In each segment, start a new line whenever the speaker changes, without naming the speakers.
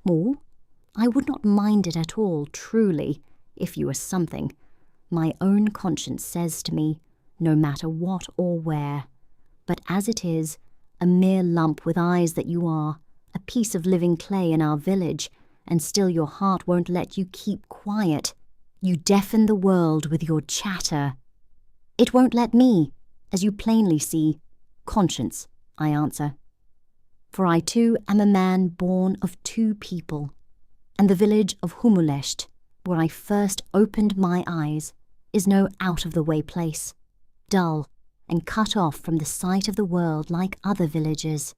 Oh, I would not mind it at all, truly, if you were something. My own conscience says to me, no matter what or where. But as it is, a mere lump with eyes that you are, a piece of living clay in our village, and still your heart won't let you keep quiet. You deafen the world with your chatter. It won't let me, as you plainly see. Conscience, I answer. For I too am a man born of two people, and the village of Humulesht, where I first opened my eyes, is no out-of-the-way place, dull and cut off from the sight of the world like other villages.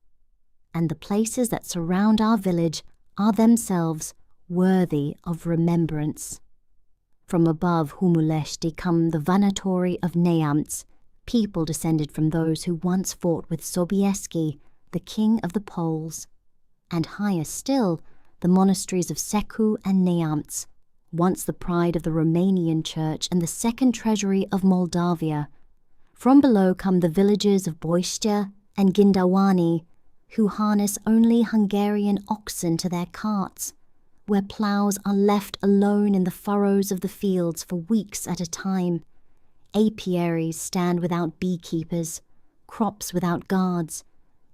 And the places that surround our village are themselves worthy of remembrance. From above Humuleshti come the Vanatori of Neamts, people descended from those who once fought with Sobieski, the king of the Poles, and higher still, the monasteries of Secu and Neamts, once the pride of the Romanian church and the second treasury of Moldavia. From below come the villages of Boistea and Gindawani, who harness only Hungarian oxen to their carts, where ploughs are left alone in the furrows of the fields for weeks at a time. Apiaries stand without beekeepers, crops without guards,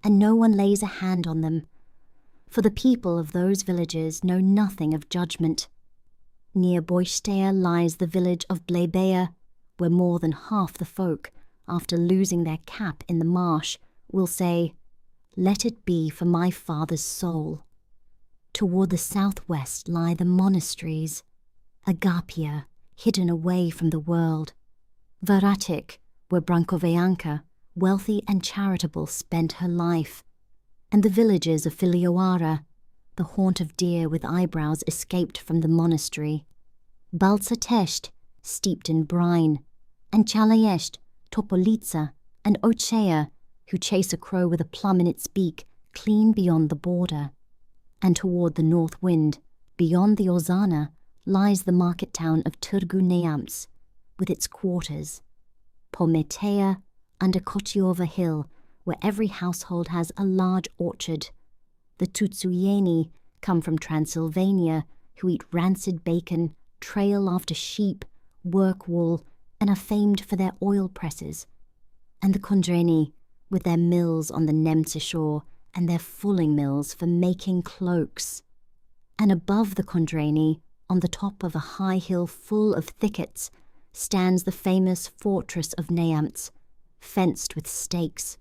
and no one lays a hand on them. For the people of those villages know nothing of judgment. Near Boistea lies the village of Blebea, where more than half the folk, after losing their cap in the marsh, will say, "Let it be for my father's soul." Toward the southwest lie the monasteries, Agapia, hidden away from the world, Varatic, where Brankoveanka, wealthy and charitable, spent her life, and the villages of Filioara, the haunt of deer with eyebrows escaped from the monastery, Balsatesht, steeped in brine, and Chalayesht, Topolitsa, and Ochea, who chase a crow with a plum in its beak, clean beyond the border. And toward the north wind, beyond the Ozana, lies the market town of Târgu Neamț, with its quarters, Pometea, under Kochiova Hill, where every household has a large orchard. The Tutsuyeni come from Transylvania, who eat rancid bacon, trail after sheep, work wool, and are famed for their oil presses. And the Kondreni, with their mills on the Nemtse shore, and their fulling mills for making cloaks. And above the Kondreni, on the top of a high hill full of thickets, stands the famous fortress of Neamț, fenced with stakes,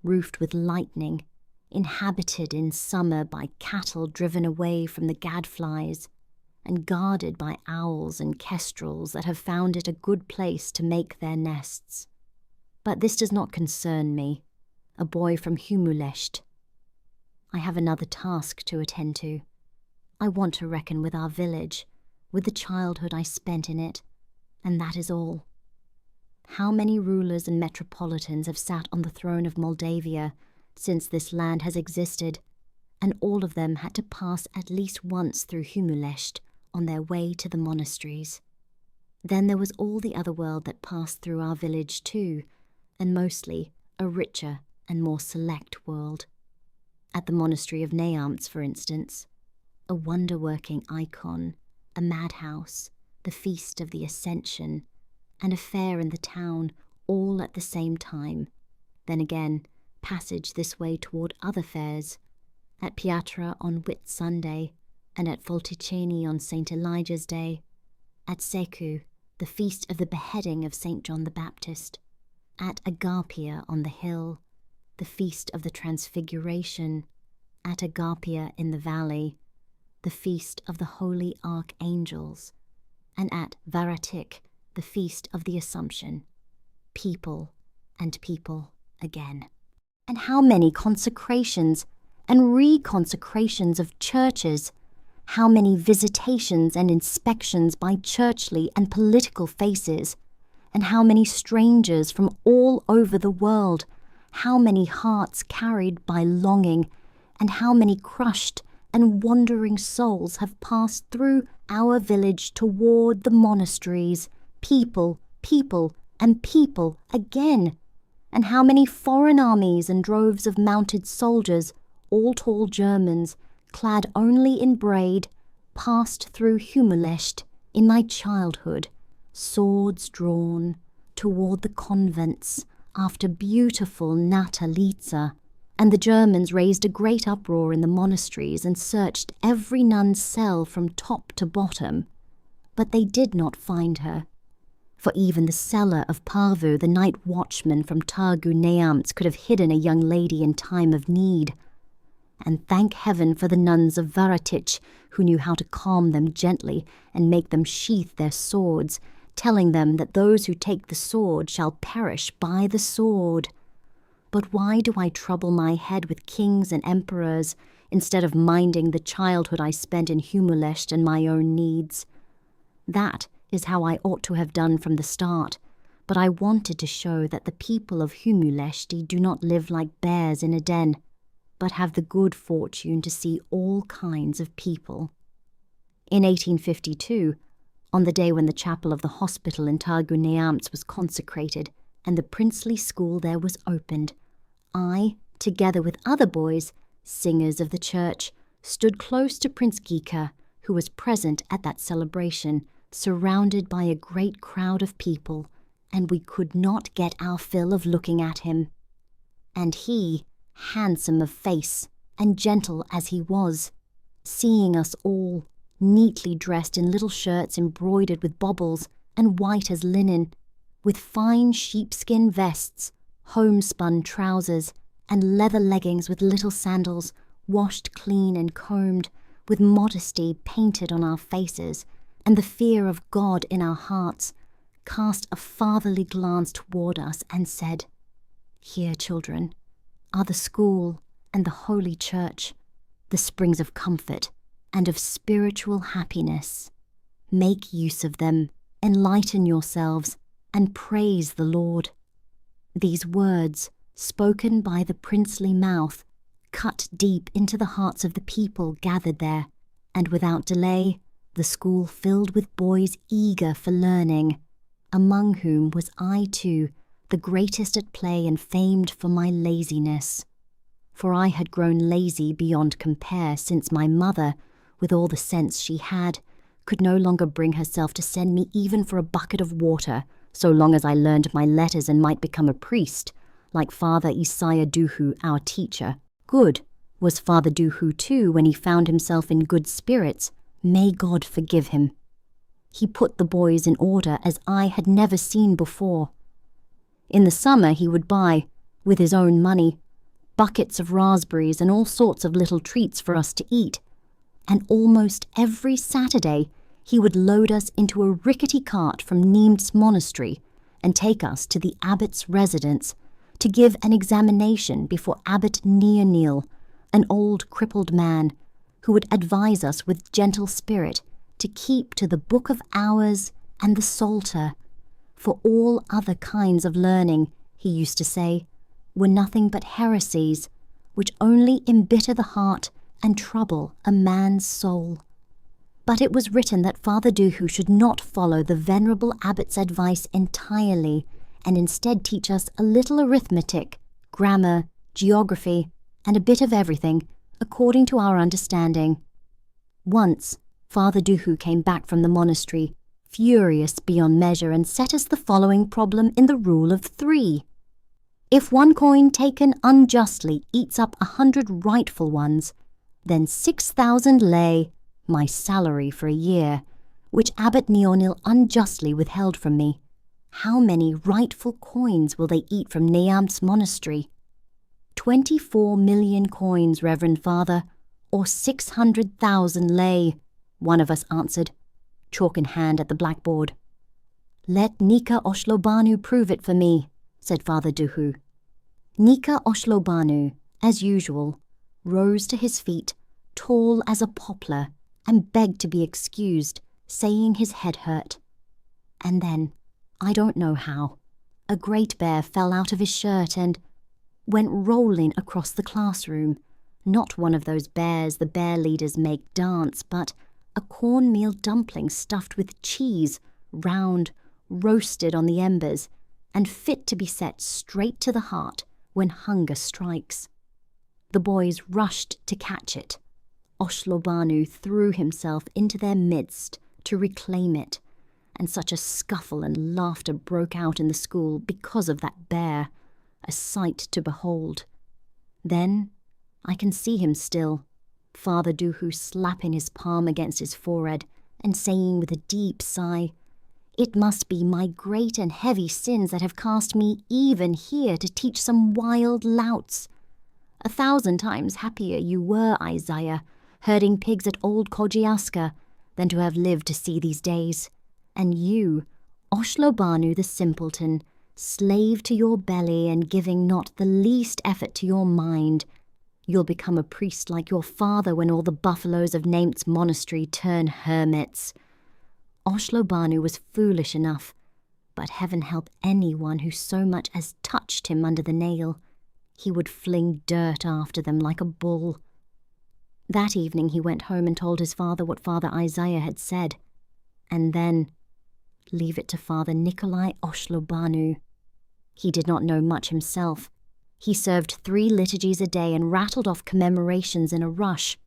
roofed with lightning, inhabited in summer by cattle driven away from the gadflies, and guarded by owls and kestrels that have found it a good place to make their nests. But this does not concern me, a boy from Humulesht. I have another task to attend to. I want to reckon with our village, with the childhood I spent in it, and that is all. How many rulers and metropolitans have sat on the throne of Moldavia since this land has existed, and all of them had to pass at least once through Humulesht on their way to the monasteries. Then there was all the other world that passed through our village too, and mostly a richer and more select world. At the monastery of Neamț, for instance, a wonder-working icon, a madhouse, the feast of the Ascension, and a fair in the town, all at the same time. Then again, passage this way toward other fairs, at Piatra on Whit Sunday, and at Folticeni on St. Elijah's Day, at Secu, the feast of the beheading of St. John the Baptist, at Agapia on the hill, the feast of the Transfiguration, at Agapia in the valley, the feast of the Holy Archangels, and at Varatic, the feast of the Assumption. People and people again. And how many consecrations and reconsecrations of churches, how many visitations and inspections by churchly and political faces, and how many strangers from all over the world, how many hearts carried by longing, and how many crushed and wandering souls have passed through our village toward the monasteries, people, people, and people again, and how many foreign armies and droves of mounted soldiers, all tall Germans, clad only in braid, passed through Humulesht in my childhood, swords drawn, toward the convents after beautiful Natalitza, and the Germans raised a great uproar in the monasteries and searched every nun's cell from top to bottom. But they did not find her. For even the cellar of Parvu, the night watchman from Targu Neamts, could have hidden a young lady in time of need. And thank heaven for the nuns of Varatich, who knew how to calm them gently and make them sheath their swords, telling them that those who take the sword shall perish by the sword. But why do I trouble my head with kings and emperors, instead of minding the childhood I spent in Humulesht and my own needs? That is how I ought to have done from the start, but I wanted to show that the people of Humuleshti do not live like bears in a den, but have the good fortune to see all kinds of people. In 1852, on the day when the chapel of the hospital in Targu Neamts was consecrated and the princely school there was opened, I, together with other boys, singers of the church, stood close to Prince Gika, who was present at that celebration, surrounded by a great crowd of people, and we could not get our fill of looking at him. And he, handsome of face and gentle as he was, seeing us all, neatly dressed in little shirts embroidered with baubles and white as linen, with fine sheepskin vests, homespun trousers, and leather leggings with little sandals, washed clean and combed, with modesty painted on our faces, and the fear of God in our hearts, cast a fatherly glance toward us and said, "Here, children, are the school and the holy church, the springs of comfort and of spiritual happiness. Make use of them, enlighten yourselves, and praise the Lord." These words, spoken by the princely mouth, cut deep into the hearts of the people gathered there, and without delay, the school filled with boys eager for learning, among whom was I too, the greatest at play and famed for my laziness. For I had grown lazy beyond compare since my mother, with all the sense she had, could no longer bring herself to send me even for a bucket of water, so long as I learned my letters and might become a priest, like Father Isaiah Duhu, our teacher. Good was Father Duhu too when he found himself in good spirits. May God forgive him. He put the boys in order as I had never seen before. In the summer he would buy, with his own money, buckets of raspberries and all sorts of little treats for us to eat, and almost every Saturday he would load us into a rickety cart from Niem's monastery and take us to the abbot's residence to give an examination before Abbot Neonil, an old crippled man, who would advise us with gentle spirit to keep to the Book of Hours and the Psalter, for all other kinds of learning, he used to say, were nothing but heresies, which only embitter the heart and trouble a man's soul. But it was written that Father Duhu should not follow the venerable abbot's advice entirely, and instead teach us a little arithmetic, grammar, geography, and a bit of everything, according to our understanding. Once, Father Duhu came back from the monastery, furious beyond measure, and set us the following problem in the rule of 3. If one coin taken unjustly eats up 100 rightful ones, then 6,000 lei, my salary for a year, which Abbot Neonil unjustly withheld from me. How many rightful coins will they eat from Neam's monastery? 24 million coins, Reverend Father, or 600,000 lei, one of us answered, chalk in hand at the blackboard. Let Nika Oshlobanu prove it for me, said Father Duhu. Nika Oshlobanu, as usual, rose to his feet, tall as a poplar, and begged to be excused, saying his head hurt. And then, I don't know how, a great bear fell out of his shirt and went rolling across the classroom, not one of those bears the bear leaders make dance, but a cornmeal dumpling stuffed with cheese, round, roasted on the embers, and fit to be set straight to the heart when hunger strikes. The boys rushed to catch it. Oslobanu threw himself into their midst to reclaim it, and such a scuffle and laughter broke out in the school because of that bear, a sight to behold. Then I can see him still, Father Duhu slapping his palm against his forehead and saying with a deep sigh, "It must be my great and heavy sins that have cast me even here to teach some wild louts. 1,000 times happier you were, Isaiah, herding pigs at old Kojiaska, than to have lived to see these days. And you, Oslobanu the simpleton, slave to your belly and giving not the least effort to your mind, you'll become a priest like your father when all the buffaloes of Naimt's monastery turn hermits." Oslobanu was foolish enough, but heaven help anyone who so much as touched him under the nail. He would fling dirt after them like a bull. That evening he went home and told his father what Father Isaiah had said, and then leave it to Father Nikolai Oslobanu. He did not know much himself. He served 3 liturgies a day and rattled off commemorations in a rush.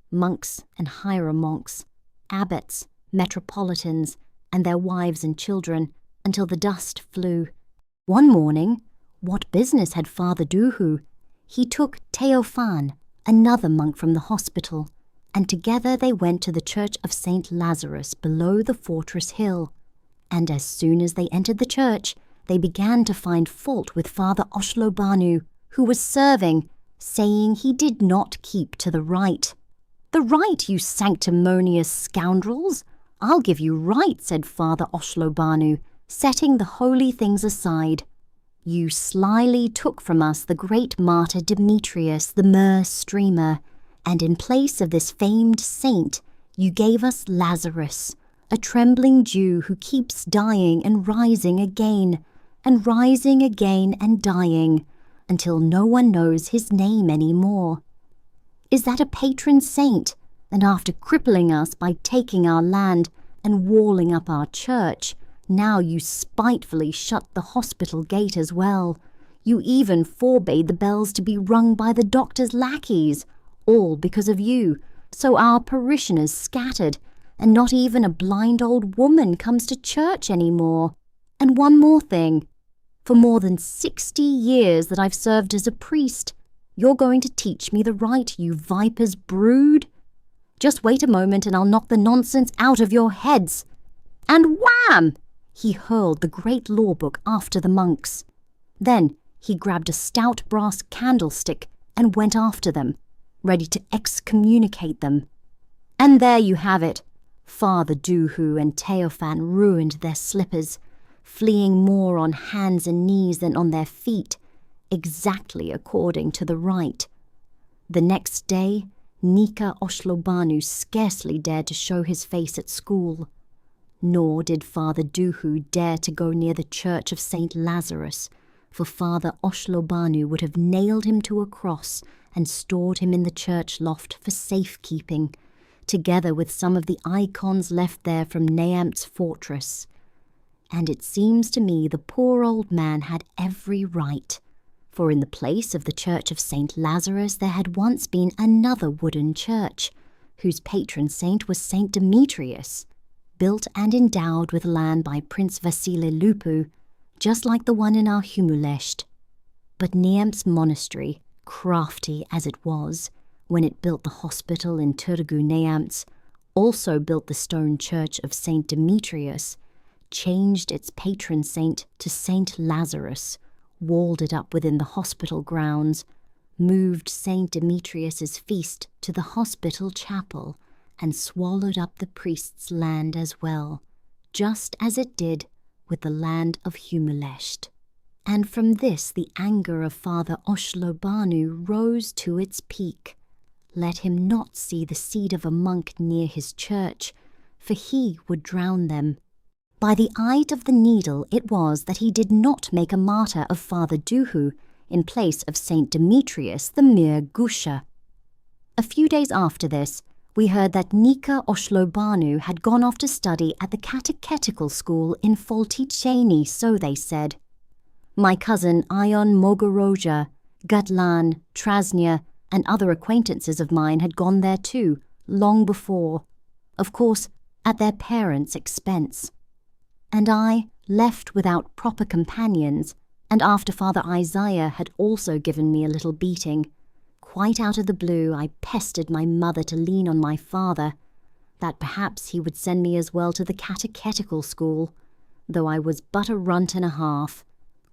Monks and hieromonks, abbots, metropolitans, and their wives and children, until the dust flew. One morning, what business had Father Duhu? He took Theophan, another monk from the hospital, and together they went to the church of St. Lazarus below the fortress hill. And as soon as they entered the church, they began to find fault with Father Oslobanu, who was serving, saying he did not keep to the rite. "The rite, you sanctimonious scoundrels! I'll give you right," said Father Oslobanu, setting the holy things aside. "You slyly took from us the great martyr Demetrius, the myrrh streamer, and in place of this famed saint, you gave us Lazarus, a trembling Jew who keeps dying and rising again and dying, until no one knows his name any more. Is that a patron saint? And after crippling us by taking our land and walling up our church, now you spitefully shut the hospital gate as well. You even forbade the bells to be rung by the doctor's lackeys, all because of you, so our parishioners scattered, and not even a blind old woman comes to church any more. And one more thing. For more than 60 years that I've served as a priest, you're going to teach me the rite, you viper's brood? Just wait a moment and I'll knock the nonsense out of your heads." And wham! He hurled the great law book after the monks. Then he grabbed a stout brass candlestick and went after them, ready to excommunicate them. And there you have it. Father Duhu and Theophan ruined their slippers, fleeing more on hands and knees than on their feet, exactly according to the rite. The next day, Nika Oslobanu scarcely dared to show his face at school. Nor did Father Duhu dare to go near the church of St. Lazarus, for Father Oslobanu would have nailed him to a cross and stored him in the church loft for safekeeping, together with some of the icons left there from Neamt's fortress. And it seems to me the poor old man had every right, for in the place of the church of St. Lazarus there had once been another wooden church, whose patron saint was St. Demetrius, built and endowed with land by Prince Vasile Lupu, just like the one in our Humulesht. But Neamt's monastery, crafty as it was, when it built the hospital in Turgu Neamts, also built the stone church of St. Demetrius, changed its patron saint to St. Lazarus, walled it up within the hospital grounds, moved St. Demetrius's feast to the hospital chapel, and swallowed up the priest's land as well, just as it did with the land of Humulesht. And from this the anger of Father Oslobanu rose to its peak. Let him not see the seed of a monk near his church, for he would drown them. By the eye of the needle it was that he did not make a martyr of Father Duhu in place of St. Demetrius the mere Gusha. A few days after this, we heard that Nika Oslobanu had gone off to study at the catechetical school in Folticheni, so they said. My cousin Ion Mogoroja, Gutlan, Trasnia, and other acquaintances of mine had gone there too, long before, of course, at their parents' expense. And I, left without proper companions, and after Father Isaiah had also given me a little beating, quite out of the blue I pestered my mother to lean on my father, that perhaps he would send me as well to the catechetical school, though I was but a runt and a half.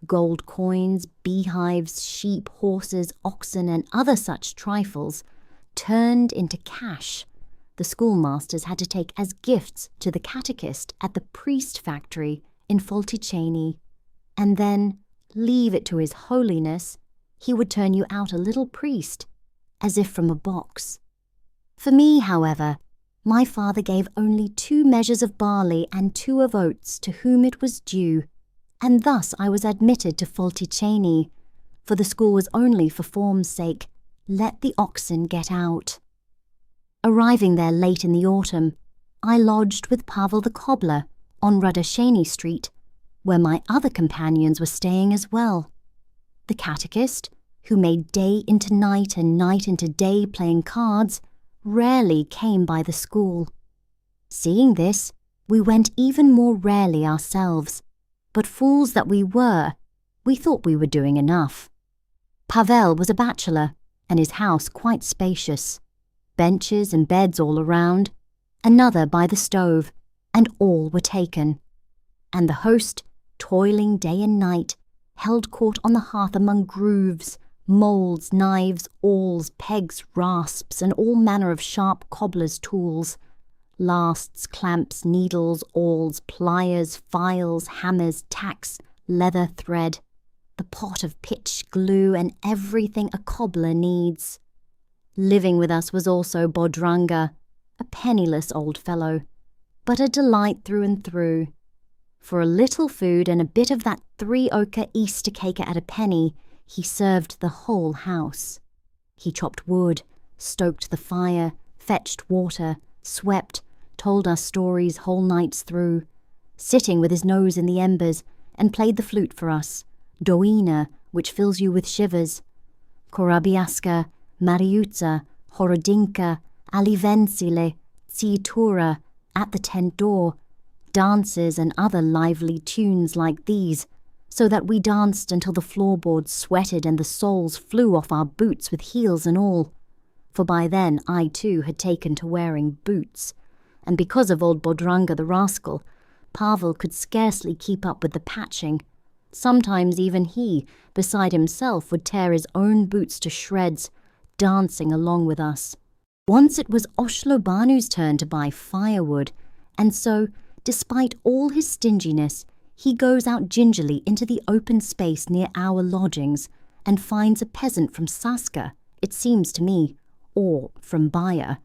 Gold coins, beehives, sheep, horses, oxen, and other such trifles, turned into cash, the schoolmasters had to take as gifts to the catechist at the priest factory in Folticeni, and then leave it to his holiness, he would turn you out a little priest, as if from a box. For me, however, my father gave only 2 measures of barley and 2 of oats to whom it was due, and thus I was admitted to Folticeni, for the school was only for form's sake, let the oxen get out. Arriving there late in the autumn, I lodged with Pavel the cobbler on Radasheni Street, where my other companions were staying as well. The catechist, who made day into night and night into day playing cards, rarely came by the school. Seeing this, we went even more rarely ourselves, but fools that we were, we thought we were doing enough. Pavel was a bachelor, and his house quite spacious. Benches and beds all around, another by the stove, and all were taken. And the host, toiling day and night, held court on the hearth among grooves, moulds, knives, awls, pegs, rasps, and all manner of sharp cobbler's tools, lasts, clamps, needles, awls, pliers, files, hammers, tacks, leather, thread, the pot of pitch, glue, and everything a cobbler needs. Living with us was also Bodranga, a penniless old fellow, but a delight through and through. For a little food and a bit of that 3 Easter cake at a penny, he served the whole house. He chopped wood, stoked the fire, fetched water, swept, told us stories whole nights through, sitting with his nose in the embers, and played the flute for us, doina, which fills you with shivers, korabiaska, mariutza, horodinka, alivensile, tsitura, at the tent door, dances and other lively tunes like these, so that we danced until the floorboards sweated and the soles flew off our boots with heels and all, for by then I too had taken to wearing boots, and because of old Bodranga the rascal, Pavel could scarcely keep up with the patching. Sometimes even he, beside himself, would tear his own boots to shreds, dancing along with us. Once it was Oshlobanu's turn to buy firewood, and so, despite all his stinginess, he goes out gingerly into the open space near our lodgings and finds a peasant from Saska, it seems to me, or from Bayer,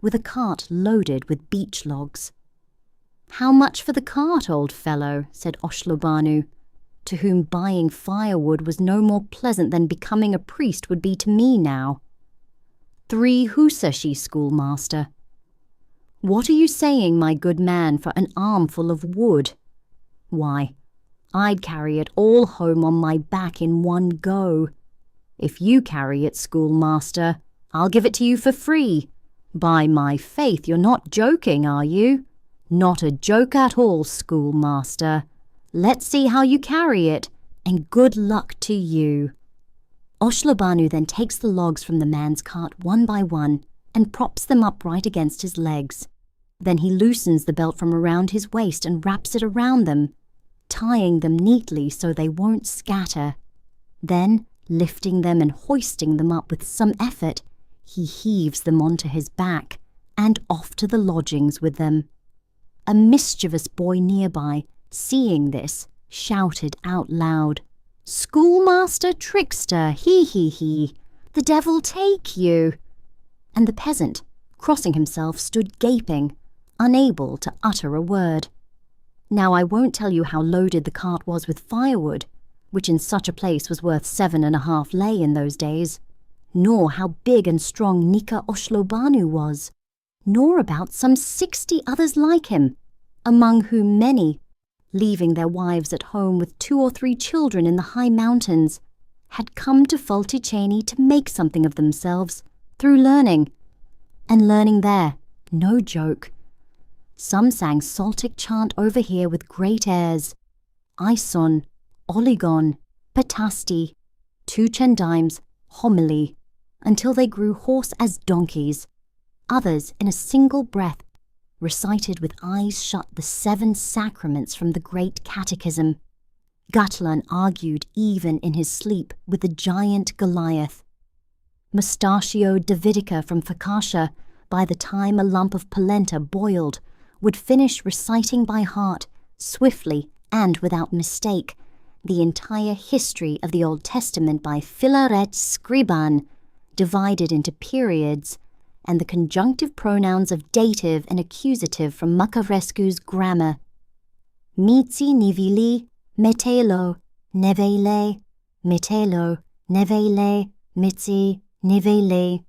with a cart loaded with beech logs. "How much for the cart, old fellow?" said Oshlobanu, to whom buying firewood was no more pleasant than becoming a priest would be to me now. 3 husashi, schoolmaster." "What are you saying, my good man, for an armful of wood?" "Why, I'd carry it all home on my back in one go." "If you carry it, schoolmaster, I'll give it to you for free." "By my faith, you're not joking, are you?" "Not a joke at all, schoolmaster. Let's see how you carry it, and good luck to you." Oshlobanu then takes the logs from the man's cart one by one and props them upright against his legs. Then he loosens the belt from around his waist and wraps it around them, tying them neatly so they won't scatter. Then, lifting them and hoisting them up with some effort, he heaves them onto his back and off to the lodgings with them. A mischievous boy nearby, seeing this, shouted out loud, "Schoolmaster trickster, he, the devil take you!" And the peasant, crossing himself, stood gaping, unable to utter a word. Now I won't tell you how loaded the cart was with firewood, which in such a place was worth 7.5 lei in those days, nor how big and strong Nika Oshlobanu was, nor about some 60 others like him, among whom many, leaving their wives at home with 2 or 3 children in the high mountains, had come to Falticeni to make something of themselves through learning. And learning there, no joke. Some sang Saltic chant over here with great airs. Ison, Oligon, Patasti, two Chendimes, homily, until they grew hoarse as donkeys. Others, in a single breath, recited with eyes shut the 7 sacraments from the great catechism. Gatlan argued even in his sleep with the giant Goliath. Mustachio Davidica from Fakasha, by the time a lump of polenta boiled, would finish reciting by heart, swiftly and without mistake, the entire history of the Old Testament by Philaret Scriban, divided into periods, and the conjunctive pronouns of dative and accusative from Macarescu's grammar. Mitzi nivili, metelo, nevele, metelo, nevele, mitzi, nivele.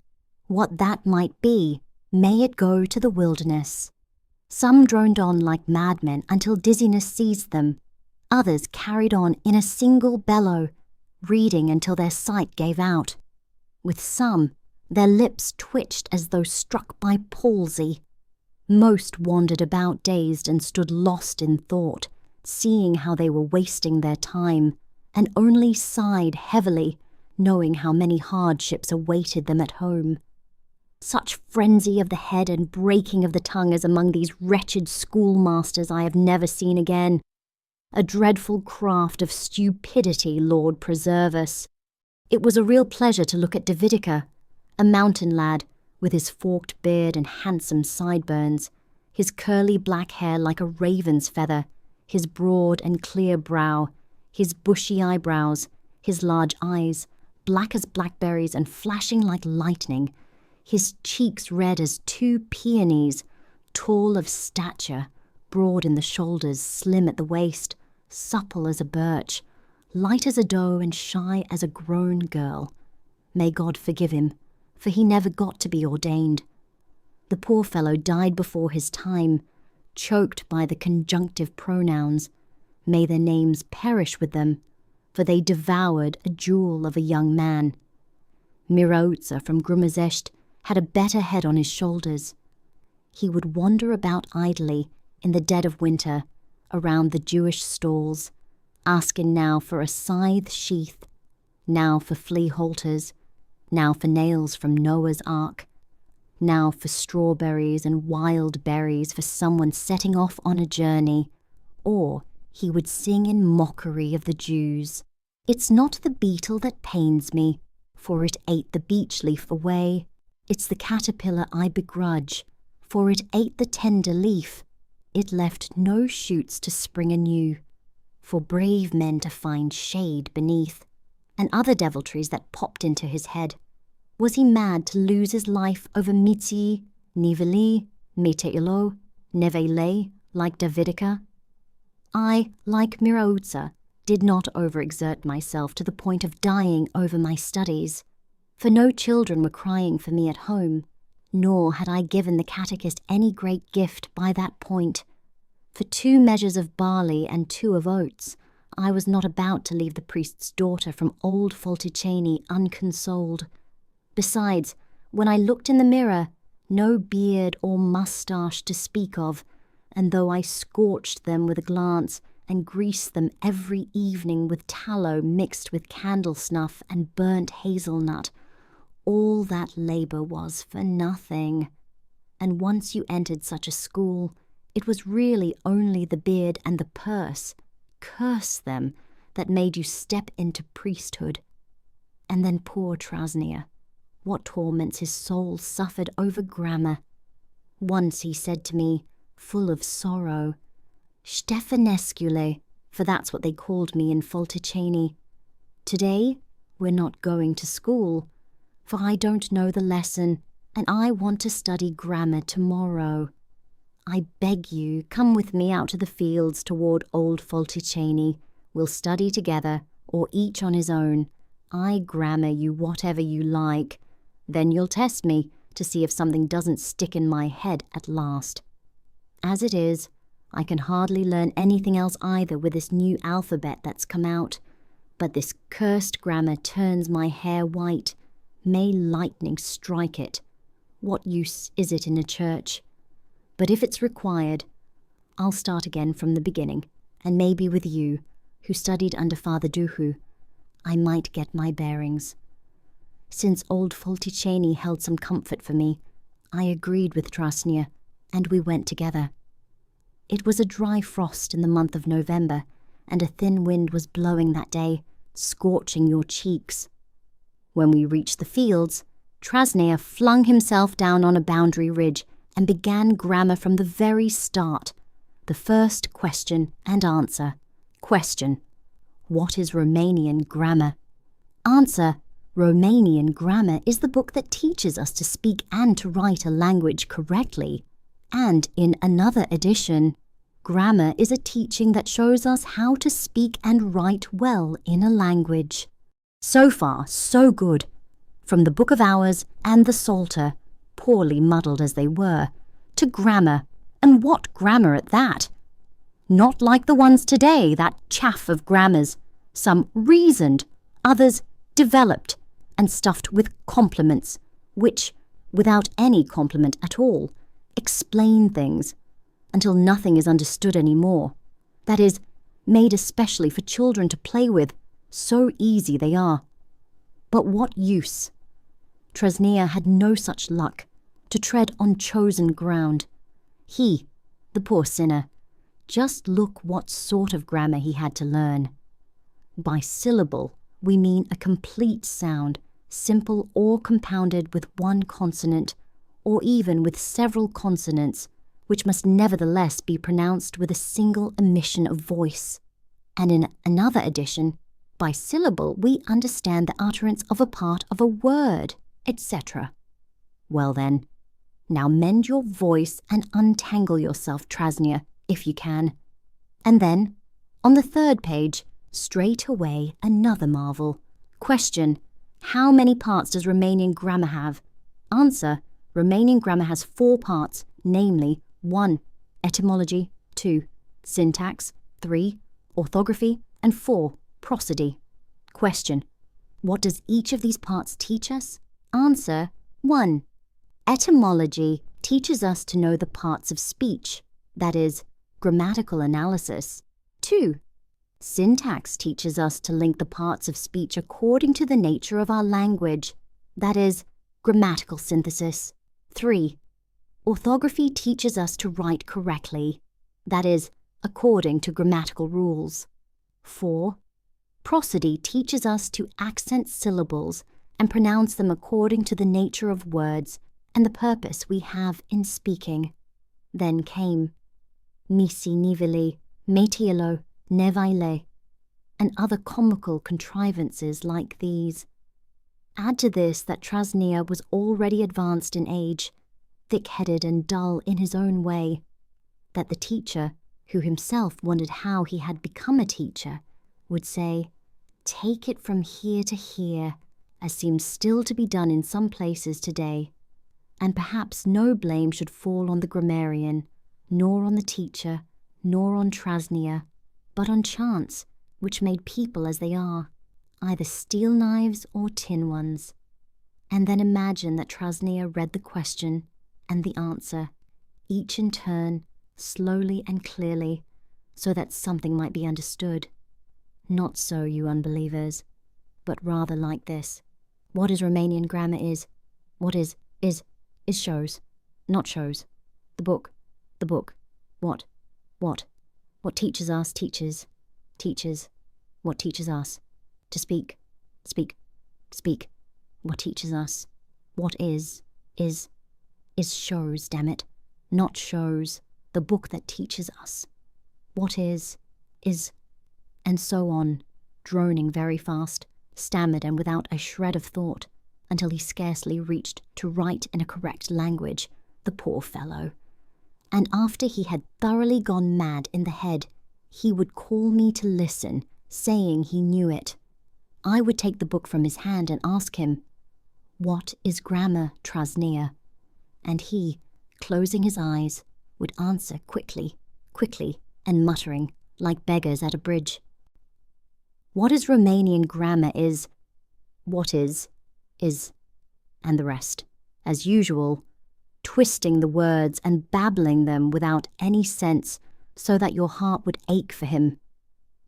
What that might be, may it go to the wilderness. Some droned on like madmen until dizziness seized them. Others carried on in a single bellow, reading until their sight gave out. With some, their lips twitched as though struck by palsy. Most wandered about dazed and stood lost in thought, seeing how they were wasting their time, and only sighed heavily, knowing how many hardships awaited them at home. Such frenzy of the head and breaking of the tongue as among these wretched schoolmasters I have never seen again. A dreadful craft of stupidity, Lord preserve us. It was a real pleasure to look at Davidica, a mountain lad, with his forked beard and handsome sideburns, his curly black hair like a raven's feather, his broad and clear brow, his bushy eyebrows, his large eyes, black as blackberries and flashing like lightning, his cheeks red as 2 peonies, tall of stature, broad in the shoulders, slim at the waist, supple as a birch, light as a doe and shy as a grown girl. May God forgive him, for he never got to be ordained. The poor fellow died before his time, choked by the conjunctive pronouns. May their names perish with them, for they devoured a jewel of a young man. Mirautza from Grumazesht had a better head on his shoulders. He would wander about idly in the dead of winter around the Jewish stalls, asking now for a scythe sheath, now for flea halters, now for nails from Noah's Ark, now for strawberries and wild berries for someone setting off on a journey, or he would sing in mockery of the Jews. It's not the beetle that pains me, for it ate the beech leaf away. It's the caterpillar I begrudge, for it ate the tender leaf. It left no shoots to spring anew, for brave men to find shade beneath, and other deviltries that popped into his head. Was he mad to lose his life over Mitzi, Niveli, Meteilo, Nevele, like Davidica? I, like Mirautza, did not overexert myself to the point of dying over my studies, for no children were crying for me at home, nor had I given the catechist any great gift by that point. For 2 measures of barley and 2 of oats, I was not about to leave the priest's daughter from old Falticeni unconsoled. Besides, when I looked in the mirror, no beard or moustache to speak of, and though I scorched them with a glance and greased them every evening with tallow mixed with candle snuff and burnt hazelnut, all that labour was for nothing. And once you entered such a school, it was really only the beard and the purse, curse them, that made you step into priesthood. And then poor Trasnia, what torments his soul suffered over grammar. Once he said to me, full of sorrow, Stefanescule, for that's what they called me in Falticeni. Today we're not going to school, for I don't know the lesson, and I want to study grammar tomorrow. I beg you, come with me out to the fields toward old Falticeni. We'll study together, or each on his own. I grammar you whatever you like. Then you'll test me to see if something doesn't stick in my head at last. As it is, I can hardly learn anything else either with this new alphabet that's come out, But this cursed grammar turns my hair white. May lightning strike it. What use is it in a church? But if it's required, I'll start again from the beginning, and maybe with you, who studied under Father Duhu, I might get my bearings. Since old Folticeni held some comfort for me, I agreed with Trasnia, and we went together. It was a dry frost in the month of November, and a thin wind was blowing that day, scorching your cheeks. When we reached the fields, Trasnia flung himself down on a boundary ridge and began grammar from the very start. The first question and answer. Question: what is Romanian grammar? Answer: Romanian grammar is the book that teaches us to speak and to write a language correctly. And in another edition, grammar is a teaching that shows us how to speak and write well in a language. So far, so good. From the Book of Hours and the Psalter, poorly muddled as they were, to grammar, and what grammar at that? Not like the ones today, that chaff of grammars, some reasoned, others developed, and stuffed with complements, which, without any complement at all, explain things, until nothing is understood any more. That is, made especially for children to play with, so easy they are. But what use? Trasnia had no such luck, to tread on chosen ground. He, the poor sinner, just look what sort of grammar he had to learn. By syllable, we mean a complete sound, simple or compounded with one consonant, or even with several consonants, which must nevertheless be pronounced with a single emission of voice. And in another edition, by syllable we understand the utterance of a part of a word, etc. Well then, now mend your voice and untangle yourself, Trasnia, if you can. And then, on the third page, straight away another marvel. Question: how many parts does Romanian grammar have? Answer: Romanian grammar has 4 parts, namely 1. Etymology, 2. Syntax, 3. Orthography, and 4. Prosody. Question: what does each of these parts teach us? Answer: 1. Etymology teaches us to know the parts of speech, that is, grammatical analysis. 2. Syntax teaches us to link the parts of speech according to the nature of our language, that is, grammatical synthesis. 3. Orthography teaches us to write correctly, that is, according to grammatical rules. 4. Prosody teaches us to accent syllables and pronounce them according to the nature of words and the purpose we have in speaking. Then came misi niveli, metielo, nevaile, and other comical contrivances like these. Add to this that Trasnia was already advanced in age, thick-headed and dull in his own way, that the teacher, who himself wondered how he had become a teacher, would say, "Take it from here to here," as seems still to be done in some places today, and perhaps no blame should fall on the grammarian, nor on the teacher, nor on Trasnia, but on chance, which made people as they are, either steel knives or tin ones. And then imagine that Trasnia read the question and the answer, each in turn, slowly and clearly, so that something might be understood. Not so, you unbelievers, but rather like this. What is Romanian grammar is. What is shows, not shows. The book. What teaches us teaches. What teaches us. To speak. What teaches us. What is shows, damn it. Not shows. The book that teaches us. What is, and so on, droning very fast, stammered and without a shred of thought, until he scarcely reached to write in a correct language, the poor fellow. And after he had thoroughly gone mad in the head, he would call me to listen, saying he knew it. I would take the book from his hand and ask him, "What is grammar, Trasnia?" And he, closing his eyes, would answer quickly, and muttering, like beggars at a bridge, What is Romanian grammar is, what is, and the rest, as usual, twisting the words and babbling them without any sense so that your heart would ache for him.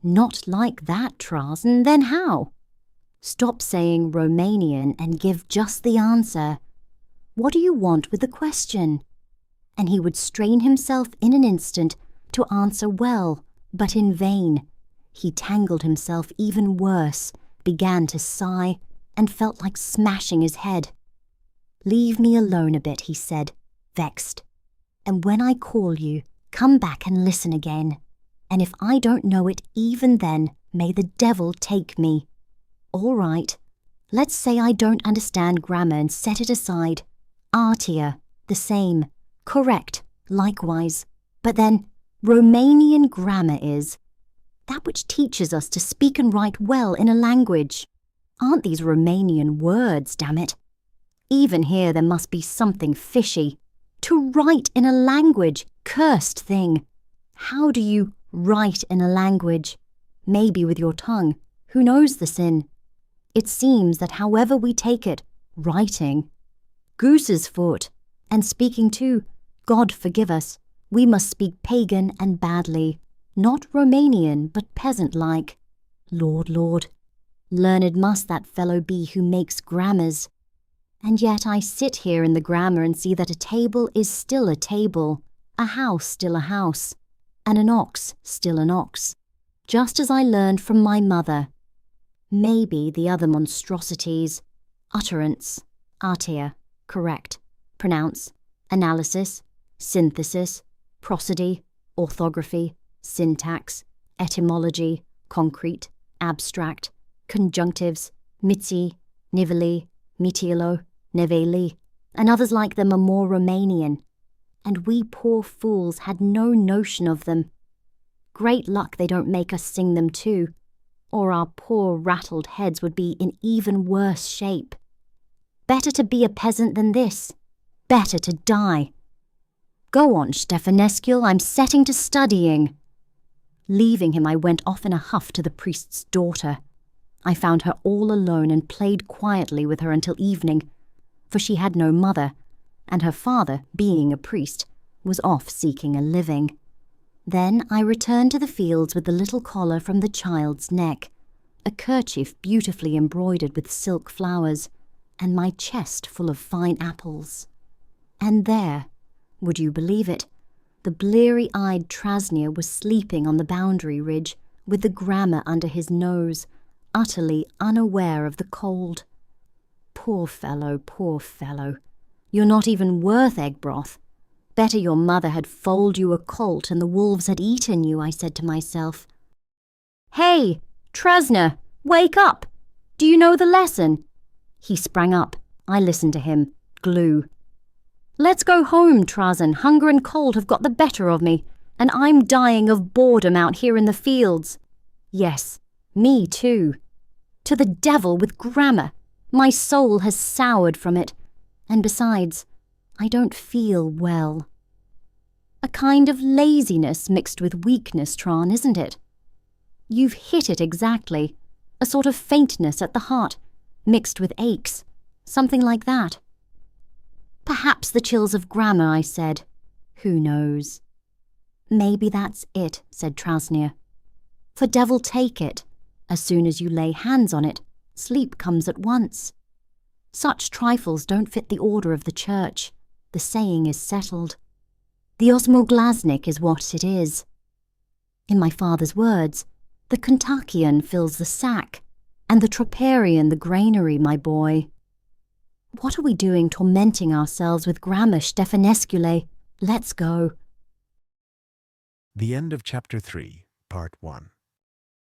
Not like that, Tras, and then how? Stop saying Romanian and give just the answer. What do you want with the question? And he would strain himself in an instant to answer well, but in vain. He tangled himself even worse, began to sigh, and felt like smashing his head. Leave me alone a bit, he said, vexed. And when I call you, come back and listen again. And if I don't know it even then, may the devil take me. All right, let's say I don't understand grammar and set it aside. Artia, the same. Correct, likewise. But then, Romanian grammar is that which teaches us to speak and write well in a language. Aren't these Romanian words, damn it? Even here there must be something fishy. To write in a language, cursed thing. How do you write in a language? Maybe with your tongue. Who knows the sin? It seems that however we take it, writing, goose's foot, and speaking too, God forgive us, we must speak pagan and badly, not Romanian but peasant-like. Lord, Lord, learned must that fellow be who makes grammars. And yet I sit here in the grammar and see that a table is still a table, a house still a house, and an ox still an ox, just as I learned from my mother. Maybe the other monstrosities, utterance, artia, correct, pronounce, analysis, synthesis, prosody, orthography, syntax, etymology, concrete, abstract, conjunctives, mitzi, niveli, mitiolo, neveli, and others like them are more Romanian, and we poor fools had no notion of them. Great luck they don't make us sing them too, or our poor rattled heads would be in even worse shape. Better to be a peasant than this. Better to die. Go on, Stefanescu, I'm setting to studying. Leaving him, I went off in a huff to the priest's daughter. I found her all alone and played quietly with her until evening, for she had no mother, and her father, being a priest, was off seeking a living. Then I returned to the fields with the little collar from the child's neck, a kerchief beautifully embroidered with silk flowers, and my chest full of fine apples. And there, would you believe it, the bleary-eyed Trasnia was sleeping on the boundary ridge, with the grammar under his nose, utterly unaware of the cold. Poor fellow, poor fellow. You're not even worth egg broth. Better your mother had foaled you a colt and the wolves had eaten you, I said to myself. Hey, Trasna, wake up! Do you know the lesson? He sprang up. I listened to him, glue. Let's go home, Trazen. Hunger and cold have got the better of me, and I'm dying of boredom out here in the fields. Yes, me too. To the devil with grammar. My soul has soured from it, and besides, I don't feel well. A kind of laziness mixed with weakness, Tran, isn't it? You've hit it exactly. A sort of faintness at the heart, mixed with aches, something like that. Perhaps the chills of grammar, I said. Who knows? Maybe that's it, said Trasnia. For devil take it, as soon as you lay hands on it, sleep comes at once. Such trifles don't fit the order of the church. The saying is settled. The osmoglasnik is what it is. In my father's words, the Kentuckian fills the sack, and the Troparian the granary, my boy. What are we doing tormenting ourselves with grammar, Stefanescule? Let's go.
The end of Chapter 3, Part 1.